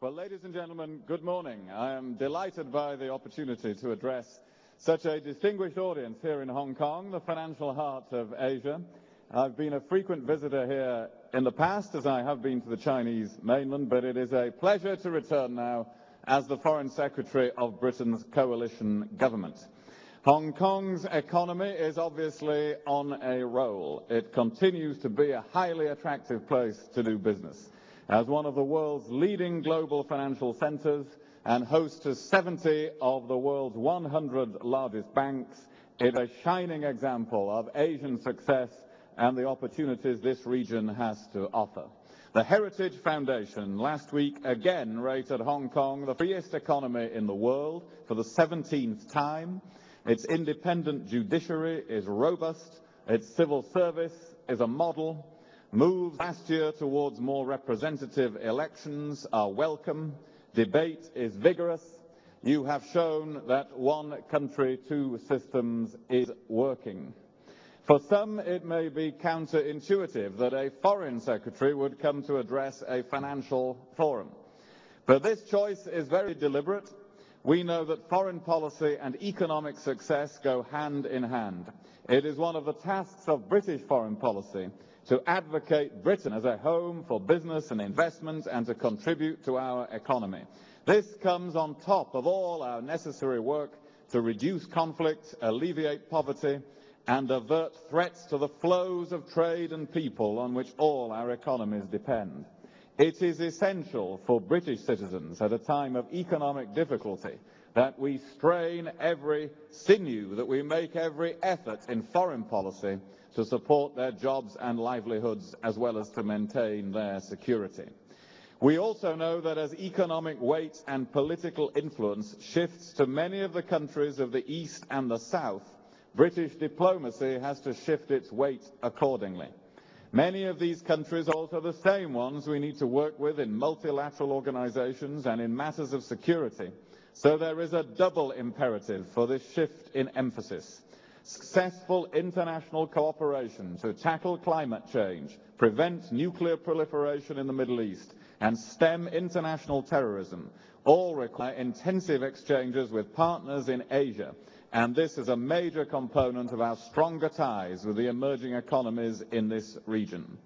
Well, ladies and gentlemen, good morning. I am delighted by the opportunity to address such a distinguished audience here in Hong Kong, the financial heart of Asia. I've been a frequent visitor here in the past, as I have been to the Chinese mainland, but it is a pleasure to return now as the Foreign Secretary of Britain's coalition government. Hong Kong's economy is obviously on a roll. It continues to be a highly attractive place to do business. As one of the world's leading global financial centers and host to 70 of the world's 100 largest banks, it is a shining example of Asian success and the opportunities this region has to offer. The Heritage Foundation last week again rated Hong Kong the freest economy in the world for the 17th time. Its independent judiciary is robust, its civil service is a model. Moves last year towards more representative elections are welcome. Debate is vigorous. You have shown that one country, two systems is working. For some, it may be counterintuitive that a foreign secretary would come to address a financial forum. But this choice is very deliberate. We know that foreign policy and economic success go hand in hand. It is one of the tasks of British foreign policy to advocate Britain as a home for business and investment and to contribute to our economy. This comes on top of all our necessary work to reduce conflict, alleviate poverty, and avert threats to the flows of trade and people on which all our economies depend. It is essential for British citizens at a time of economic difficulty that we strain every sinew, that we make every effort in foreign policy to support their jobs and livelihoods as well as to maintain their security. We also know that as economic weight and political influence shifts to many of the countries of the East and the South, British diplomacy has to shift its weight accordingly. Many of these countries are also the same ones we need to work with in multilateral organizations and in matters of security. So there is a double imperative for this shift in emphasis. Successful international cooperation to tackle climate change, prevent nuclear proliferation in the Middle East, and stem international terrorism all require intensive exchanges with partners in Asia, and this is a major component of our stronger ties with the emerging economies in this region.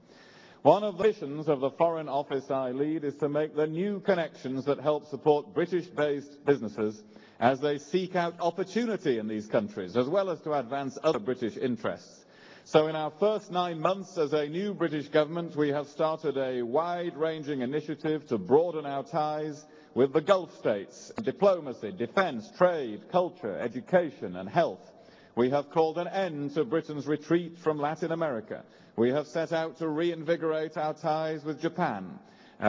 One of the missions of the Foreign Office I lead is to make the new connections that help support British-based businesses as they seek out opportunity in these countries, as well as to advance other British interests. So in our first 9 months as a new British government, we have started a wide-ranging initiative to broaden our ties with the Gulf states, diplomacy, defense, trade, culture, education, and health. We have called an end to Britain's retreat from Latin America. We have set out to reinvigorate our ties with Japan.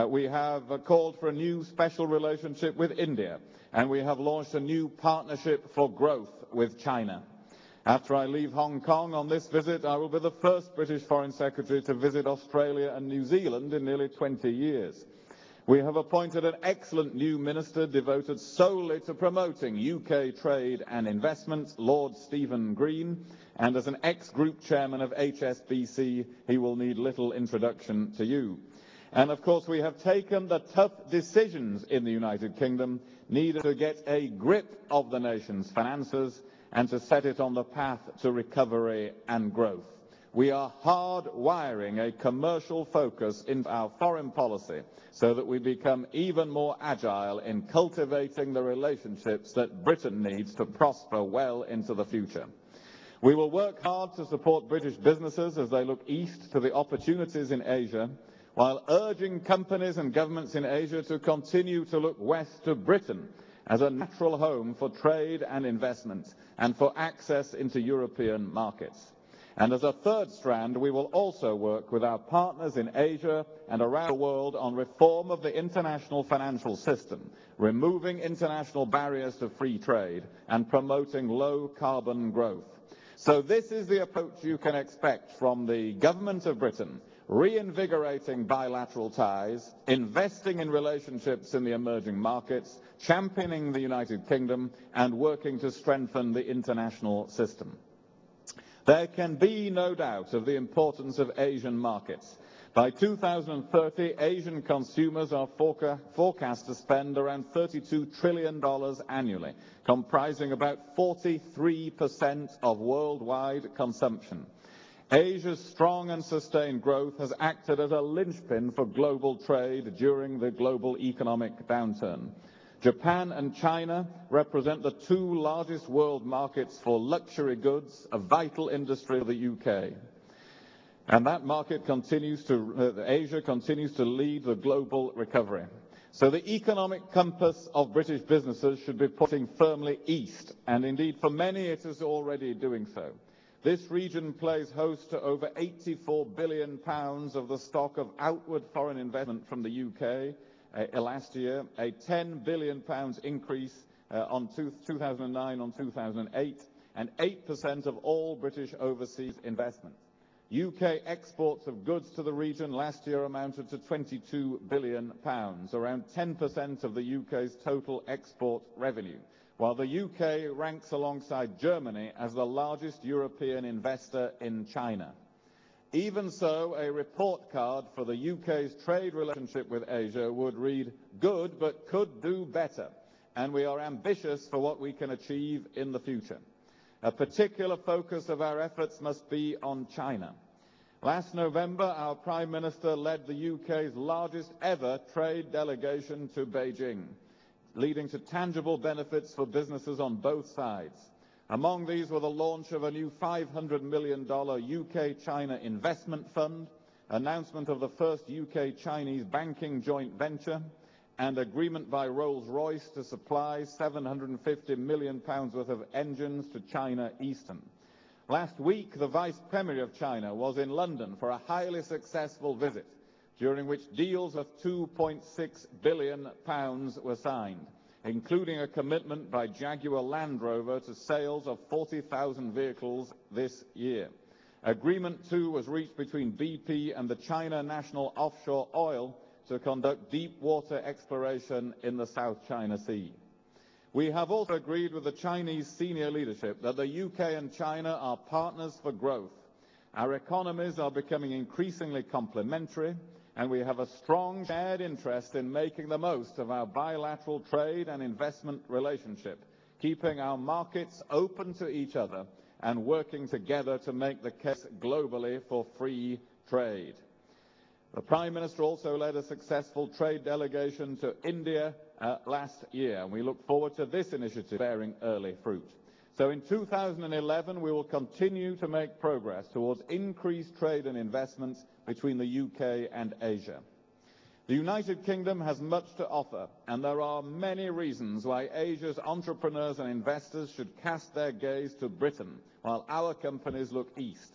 We have called for a new special relationship with India, and we have launched a new partnership for growth with China. After I leave Hong Kong on this visit, I will be the first British Foreign Secretary to visit Australia and New Zealand in nearly 20 years. We have appointed an excellent new minister devoted solely to promoting UK trade and investment, Lord Stephen Green, and as an ex-group chairman of HSBC, he will need little introduction to you. And of course, we have taken the tough decisions in the United Kingdom needed to get a grip of the nation's finances and to set it on the path to recovery and growth. We are hard-wiring a commercial focus in our foreign policy so that we become even more agile in cultivating the relationships that Britain needs to prosper well into the future. We will work hard to support British businesses as they look east to the opportunities in Asia, while urging companies and governments in Asia to continue to look west to Britain as a natural home for trade and investment and for access into European markets. And as a third strand, we will also work with our partners in Asia and around the world on reform of the international financial system, removing international barriers to free trade and promoting low-carbon growth. So this is the approach you can expect from the government of Britain: reinvigorating bilateral ties, investing in relationships in the emerging markets, championing the United Kingdom, and working to strengthen the international system. There can be no doubt of the importance of Asian markets, By 2030, Asian consumers are forecast to spend around $32 trillion annually, comprising about 43% of worldwide consumption. Asia's strong and sustained growth has acted as a linchpin for global trade during the global economic downturn. Japan and China represent the two largest world markets for luxury goods, a vital industry of the UK. And that market Asia continues to lead the global recovery. So the economic compass of British businesses should be pointing firmly east, and indeed for many it is already doing so. This region plays host to over £84 billion of the stock of outward foreign investment from the UK last year, a £10 billion increase on 2009 on 2008, and 8% of all British overseas investment. UK exports of goods to the region last year amounted to £22 billion, around 10% of the UK's total export revenue, while the UK ranks alongside Germany as the largest European investor in China. Even so, a report card for the UK's trade relationship with Asia would read, "Good, but could do better," and we are ambitious for what we can achieve in the future. A particular focus of our efforts must be on China. Last November, our Prime Minister led the UK's largest ever trade delegation to Beijing, leading to tangible benefits for businesses on both sides. Among these were the launch of a new $500 million UK-China investment fund, announcement of the first UK-Chinese banking joint venture, and agreement by Rolls-Royce to supply £750 million worth of engines to China Eastern. Last week, the Vice Premier of China was in London for a highly successful visit, during which deals of £2.6 billion were signed, including a commitment by Jaguar Land Rover to sales of 40,000 vehicles this year. Agreement, too, was reached between BP and the China National Offshore Oil to conduct deep water exploration in the South China Sea. We have also agreed with the Chinese senior leadership that the UK and China are partners for growth. Our economies are becoming increasingly complementary, and we have a strong shared interest in making the most of our bilateral trade and investment relationship, keeping our markets open to each other and working together to make the case globally for free trade. The Prime Minister also led a successful trade delegation to India last year, and we look forward to this initiative bearing early fruit. So in 2011, we will continue to make progress towards increased trade and investments between the UK and Asia. The United Kingdom has much to offer, and there are many reasons why Asia's entrepreneurs and investors should cast their gaze to Britain, while our companies look east.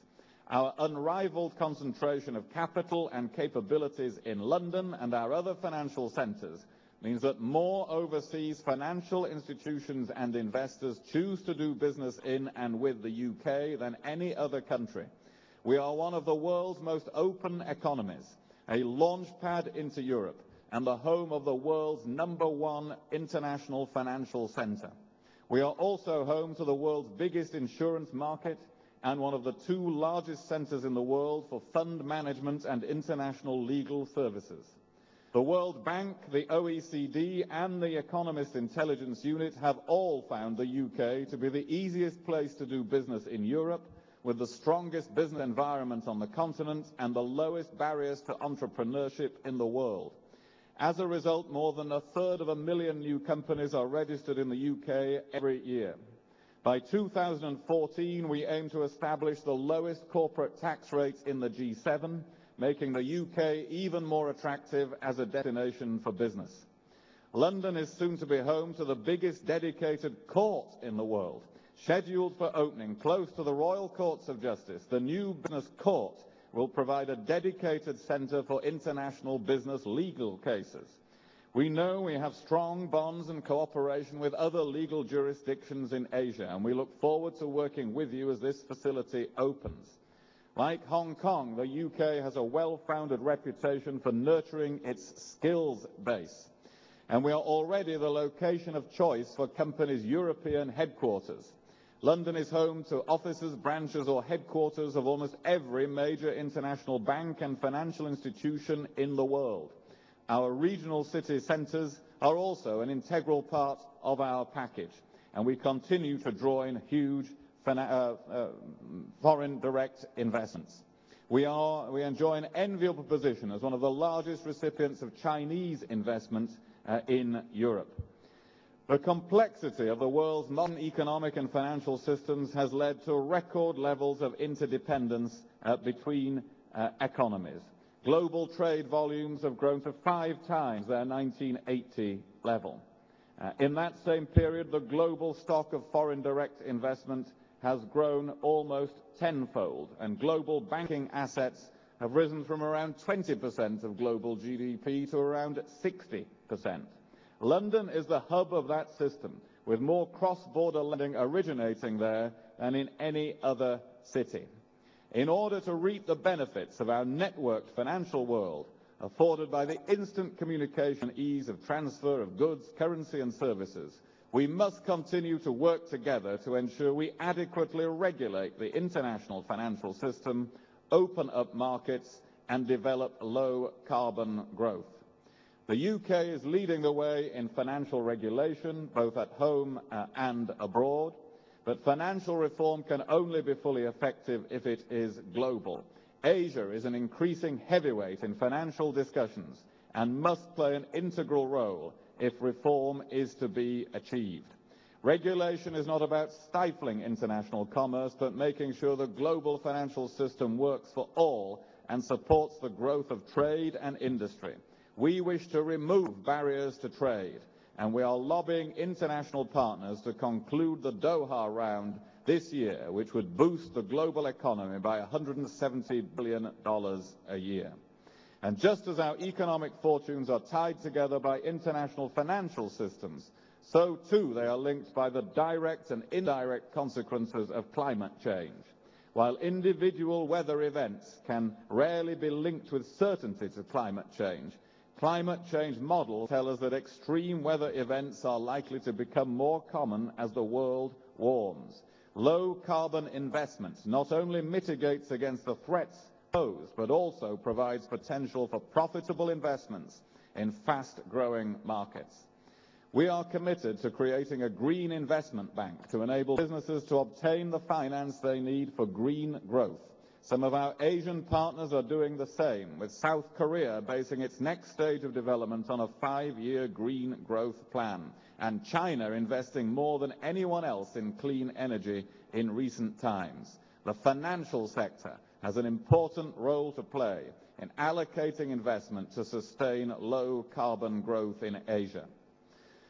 Our unrivaled concentration of capital and capabilities in London and our other financial centres means that more overseas financial institutions and investors choose to do business in and with the UK than any other country. We are one of the world's most open economies, a launch pad into Europe, and the home of the world's #1 international financial centre. We are also home to the world's biggest insurance market and one of the 2 largest centres in the world for fund management and international legal services. The World Bank, the OECD, and the Economist Intelligence Unit have all found the UK to be the easiest place to do business in Europe, with the strongest business environment on the continent and the lowest barriers to entrepreneurship in the world. As a result, more than 1/3 of a million new companies are registered in the UK every year. By 2014, we aim to establish the lowest corporate tax rates in the G7, making the UK even more attractive as a destination for business. London is soon to be home to the biggest dedicated court in the world. Scheduled for opening close to the Royal Courts of Justice, the new business court will provide a dedicated centre for international business legal cases. We know we have strong bonds and cooperation with other legal jurisdictions in Asia, and we look forward to working with you as this facility opens. Like Hong Kong, the UK has a well-founded reputation for nurturing its skills base, and we are already the location of choice for companies' European headquarters. London is home to offices, branches or headquarters of almost every major international bank and financial institution in the world. Our regional city centres are also an integral part of our package, and we continue to draw in huge foreign direct investments. We enjoy an enviable position as one of the largest recipients of Chinese investment in Europe. The complexity of the world's modern economic and financial systems has led to record levels of interdependence between economies. Global trade volumes have grown to 5 times their 1980 level. In that same period, the global stock of foreign direct investment has grown almost tenfold, and global banking assets have risen from around 20% of global GDP to around 60%. London is the hub of that system, with more cross-border lending originating there than in any other city. In order to reap the benefits of our networked financial world, afforded by the instant communication ease of transfer of goods, currency and services, we must continue to work together to ensure we adequately regulate the international financial system, open up markets and develop low-carbon growth. The UK is leading the way in financial regulation, both at home and abroad, but financial reform can only be fully effective if it is global. Asia is an increasing heavyweight in financial discussions and must play an integral role if reform is to be achieved. Regulation is not about stifling international commerce, but making sure the global financial system works for all and supports the growth of trade and industry. We wish to remove barriers to trade, and we are lobbying international partners to conclude the Doha round this year, which would boost the global economy by $170 billion a year. And just as our economic fortunes are tied together by international financial systems, so too they are linked by the direct and indirect consequences of climate change. While individual weather events can rarely be linked with certainty to climate change models tell us that extreme weather events are likely to become more common as the world warms. Low-carbon investment not only mitigates against the threats posed, but also provides potential for profitable investments in fast-growing markets. We are committed to creating a green investment bank to enable businesses to obtain the finance they need for green growth. Some of our Asian partners are doing the same, with South Korea basing its next stage of development on a 5-year green growth plan, and China investing more than anyone else in clean energy in recent times. The financial sector has an important role to play in allocating investment to sustain low-carbon growth in Asia.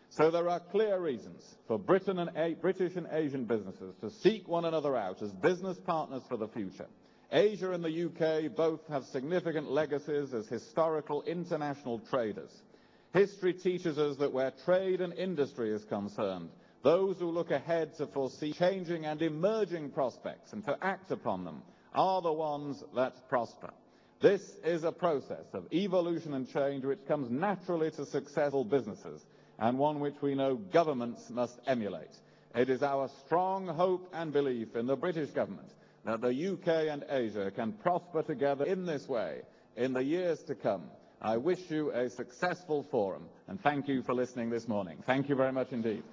So there are clear reasons for British and Asian businesses to seek one another out as business partners for the future. Asia and the UK both have significant legacies as historical international traders. History teaches us that where trade and industry is concerned, those who look ahead to foresee changing and emerging prospects and to act upon them are the ones that prosper. This is a process of evolution and change which comes naturally to successful businesses, and one which we know governments must emulate. It is our strong hope and belief in the British government that the UK and Asia can prosper together in this way in the years to come. I wish you a successful forum, and thank you for listening this morning. Thank you very much indeed.